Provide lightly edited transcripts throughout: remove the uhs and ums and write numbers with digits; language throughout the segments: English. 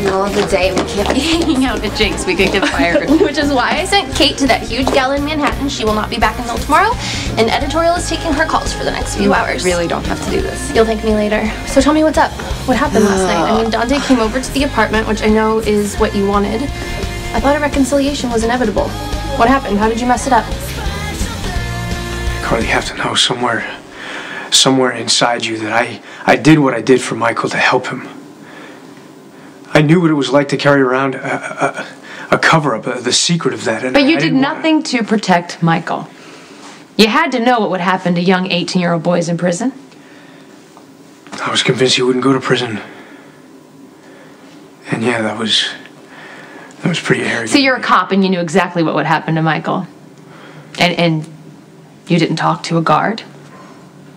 middle of the day. We can't be hanging out at Jake's. We could get fired. Which is why I sent Kate to that huge gala in Manhattan. She will not be back until tomorrow. And editorial is taking her calls for the next few hours. You really don't have to do this. You'll thank me later. So tell me what's up. What happened last night? I mean, Dante came over to the apartment, which I know is what you wanted. I thought a reconciliation was inevitable. What happened? How did you mess it up? Carly, you have to know somewhere inside you that I did what I did for Michael to help him. I knew what it was like to carry around a cover-up, the secret of that. And but you did nothing to protect Michael. You had to know what would happen to young 18-year-old boys in prison. I was convinced he wouldn't go to prison. And yeah, that was pretty arrogant. So you're a cop and you knew exactly what would happen to Michael. And you didn't talk to a guard.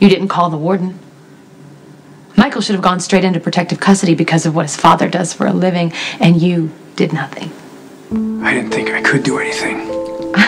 You didn't call the warden. Michael should have gone straight into protective custody because of what his father does for a living, and you did nothing. I didn't think I could do anything.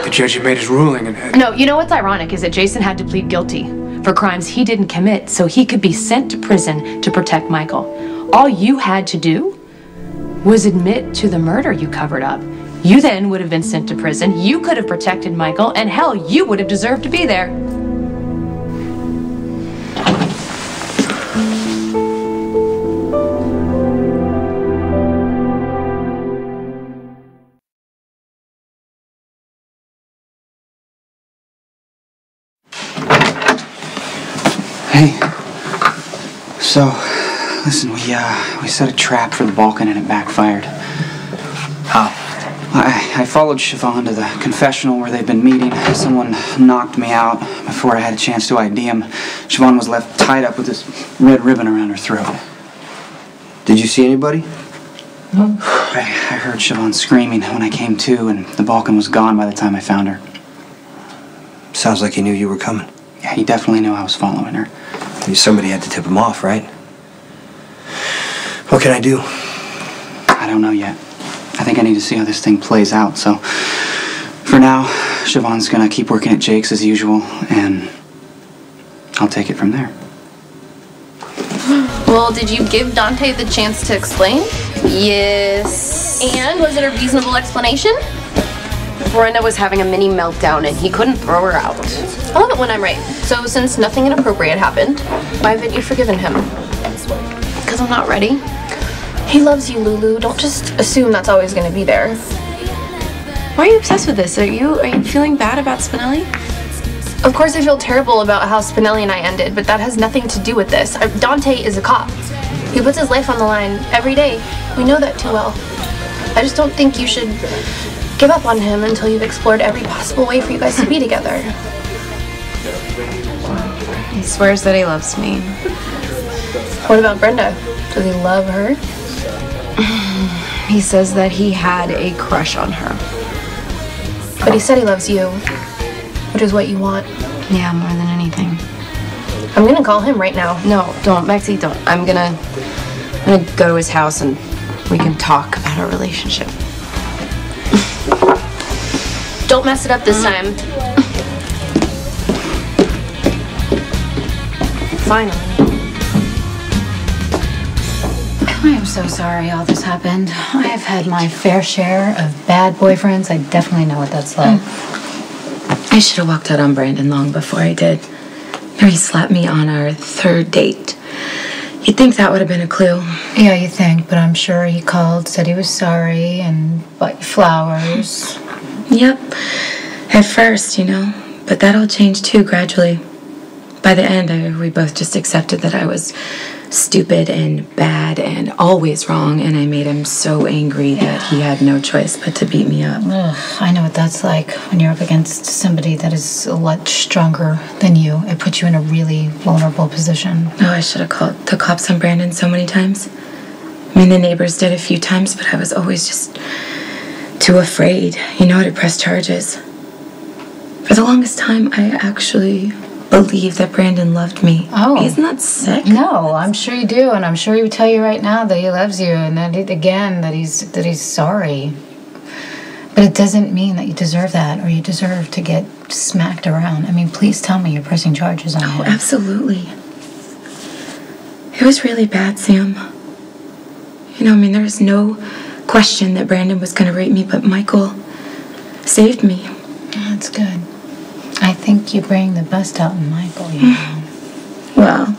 The judge had made his ruling and... No, you know what's ironic is that Jason had to plead guilty for crimes he didn't commit so he could be sent to prison to protect Michael. All you had to do was admit to the murder you covered up. You then would have been sent to prison, you could have protected Michael, and hell, you would have deserved to be there. Hey, so, listen, we set a trap for the Balkan and it backfired. How? I followed Siobhan to the confessional where they'd been meeting. Someone knocked me out before I had a chance to ID him. Siobhan was left tied up with this red ribbon around her throat. Did you see anybody? No. I heard Siobhan screaming when I came to, and the Balkan was gone by the time I found her. Sounds like he knew you were coming. Yeah, he definitely knew I was following her. Somebody had to tip him off, right? What can I do? I don't know yet. I think I need to see how this thing plays out, so... For now, Siobhan's gonna keep working at Jake's as usual, and I'll take it from there. Well, did you give Dante the chance to explain? Yes. And was it a reasonable explanation? Brenda was having a mini meltdown and he couldn't throw her out. I love it when I'm right. So since nothing inappropriate happened, why haven't you forgiven him? Because I'm not ready. He loves you, Lulu. Don't just assume that's always going to be there. Why are you obsessed with this? Are you feeling bad about Spinelli? Of course I feel terrible about how Spinelli and I ended, but that has nothing to do with this. Dante is a cop. He puts his life on the line every day. We know that too well. I just don't think you should give up on him until you've explored every possible way for you guys to be together. He swears that he loves me. What about Brenda? Does he love her? He says that he had a crush on her. But he said he loves you, which is what you want. Yeah, more than anything. I'm gonna call him right now. No, don't, Maxie, don't. I'm gonna go to his house and we can talk about our relationship. Don't mess it up this time. Finally. I am so sorry all this happened. I have had my fair share of bad boyfriends. I definitely know what that's like. I should have walked out on Brandon long before I did. He slapped me on our third date. You'd think that would have been a clue. Yeah, you think, but I'm sure he called, said he was sorry, and bought you flowers. Yep. At first, you know. But that all changed too, gradually. By the end, we both just accepted that I was stupid and bad and always wrong, and I made him so angry that he had no choice but to beat me up. Ugh, I know what that's like when you're up against somebody that is a lot stronger than you. It puts you in a really vulnerable position. Oh, I should have called the cops on Brandon so many times. I mean, the neighbors did a few times, but I was always just too afraid, you know, to press charges. For the longest time, I actually believe that Brandon loved me. Oh. Isn't that sick? No, I'm sure you do, and I'm sure he would tell you right now that he loves you, and that he's sorry. But it doesn't mean that you deserve that, or you deserve to get smacked around. I mean, please tell me you're pressing charges on him. Oh, absolutely. It was really bad, Sam. You know, I mean, there's no question that Brandon was going to rape me, but Michael saved me. That's good. I think you bring the best out in Michael, you know. Well,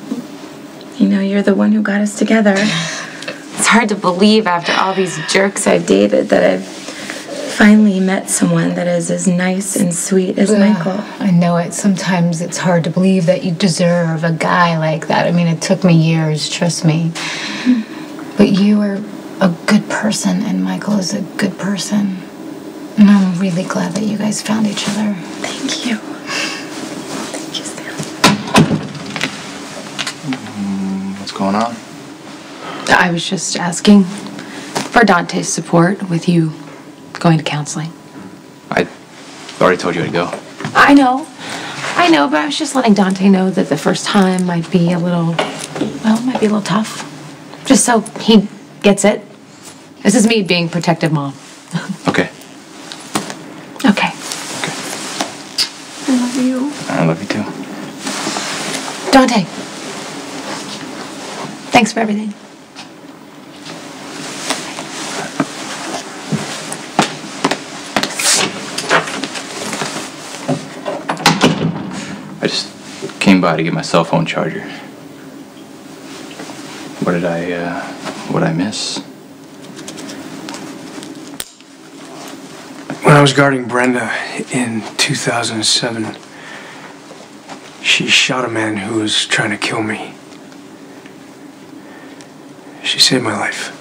you know, you're the one who got us together. It's hard to believe after all these jerks I've dated that I've finally met someone that is as nice and sweet as Michael. I know it. Sometimes it's hard to believe that you deserve a guy like that. I mean, it took me years, trust me. But you are a good person, and Michael is a good person. And I'm really glad that you guys found each other. Thank you. Thank you, Sam. What's going on? I was just asking for Dante's support with you going to counseling. I already told you to go. I know, but I was just letting Dante know that the first time might be a little tough. Just so he gets it. This is me being protective mom. Okay. Okay. I love you. I love you too. Dante. Thanks for everything. I just came by to get my cell phone charger. What'd I miss? When I was guarding Brenda in 2007, she shot a man who was trying to kill me. She saved my life.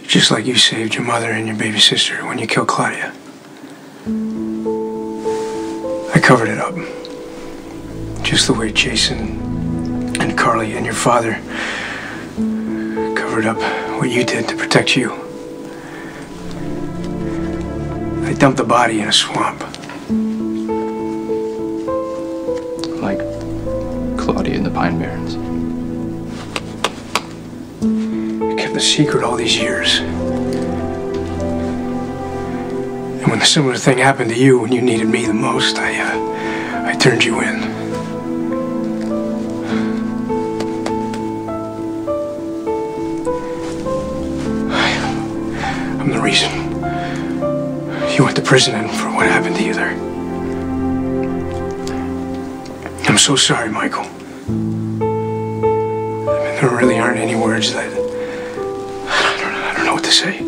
Just like you saved your mother and your baby sister when you killed Claudia. I covered it up. Just the way Jason and Carly and your father covered up what you did to protect you. I dumped the body in a swamp. Like Claudia in the Pine Barrens. I kept the secret all these years. And when a similar thing happened to you when you needed me the most, I turned you in. I'm the reason you went to prison and for what happened to you there. I'm so sorry, Michael. I mean, there really aren't any words that... I don't know what to say.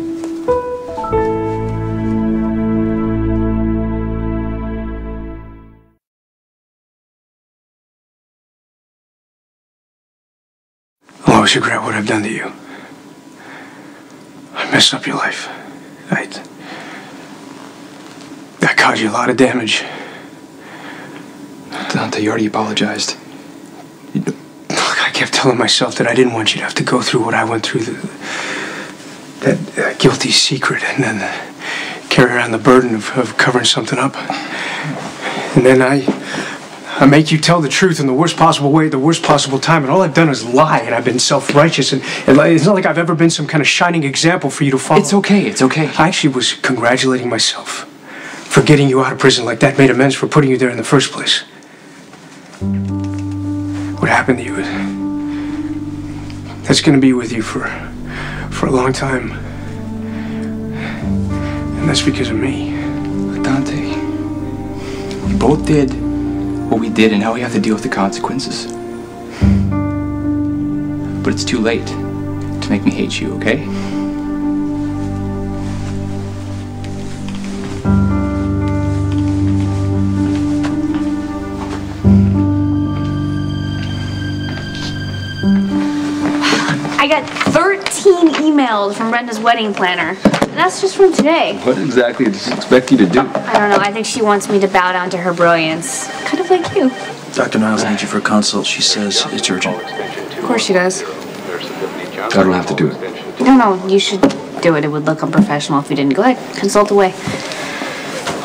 I'll always regret what I've done to you. I messed up your life. I caused you a lot of damage. Dante, you already apologized. Look, I kept telling myself that I didn't want you to have to go through what I went through, that guilty secret, and then carry around the burden of covering something up. And then I make you tell the truth in the worst possible way at the worst possible time, and all I've done is lie, and I've been self-righteous, and it's not like I've ever been some kind of shining example for you to follow. It's okay. I actually was congratulating myself for getting you out of prison like that, made amends for putting you there in the first place. What happened to you, that's going to be with you for a long time. And that's because of me. Dante, we both did what we did, and now we have to deal with the consequences. But it's too late to make me hate you, okay? I got 13 emails from Brenda's wedding planner. And that's just from today. What exactly does she expect you to do? I don't know. I think she wants me to bow down to her brilliance. Kind of like you. Dr. Niles needs you for a consult. She says it's urgent. Of course she does. I don't have to do it. No, you should do it. It would look unprofessional if you didn't. Go ahead. Consult away.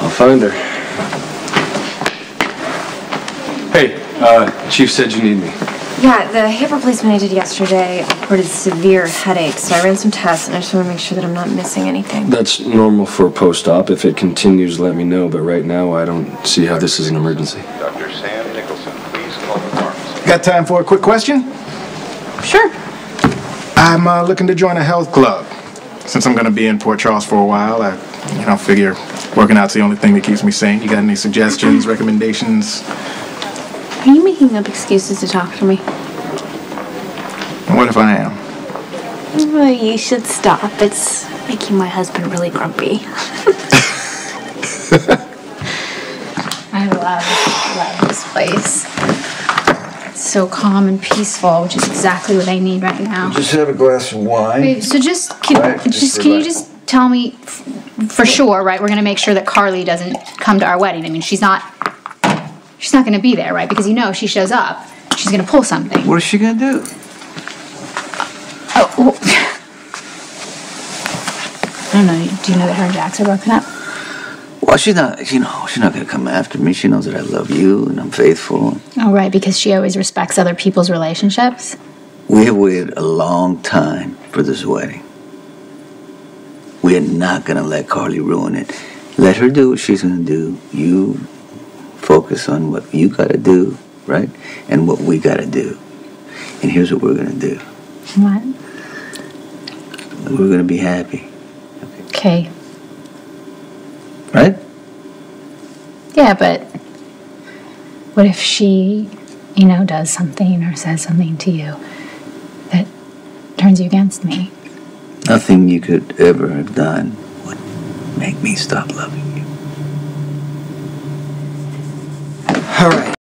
I'll find her. Hey, Chief said you need me. Yeah, the hip replacement I did yesterday reported severe headaches, so I ran some tests, and I just want to make sure that I'm not missing anything. That's normal for post-op. If it continues, let me know, but right now I don't see how this is an emergency. Dr. Sam Nicholson, please call the pharmacy. Got time for a quick question? Sure. I'm looking to join a health club. Since I'm going to be in Port Charles for a while, I figure working out's the only thing that keeps me sane. You got any suggestions, recommendations? Are you making up excuses to talk to me? What if I am? Well, you should stop. It's making my husband really grumpy. I love this place. It's so calm and peaceful, which is exactly what I need right now. Just have a glass of wine. Wait, so can you just tell me for sure, right? We're gonna make sure that Carly doesn't come to our wedding. I mean, she's not gonna be there, right? Because if she shows up, she's gonna pull something. What is she gonna do? Oh, well, I don't know. Do you know that her and Jax are broken up? Well, she's not gonna come after me. She knows that I love you and I'm faithful. Oh, right, because she always respects other people's relationships. We have waited a long time for this wedding. We are not gonna let Carly ruin it. Let her do what she's gonna do. You focus on what you gotta do, right? And what we gotta do. And here's what we're gonna do. What? We're gonna be happy. Okay. Right? Yeah, but what if she, does something or says something to you that turns you against me? Nothing you could ever have done would make me stop loving you. All right.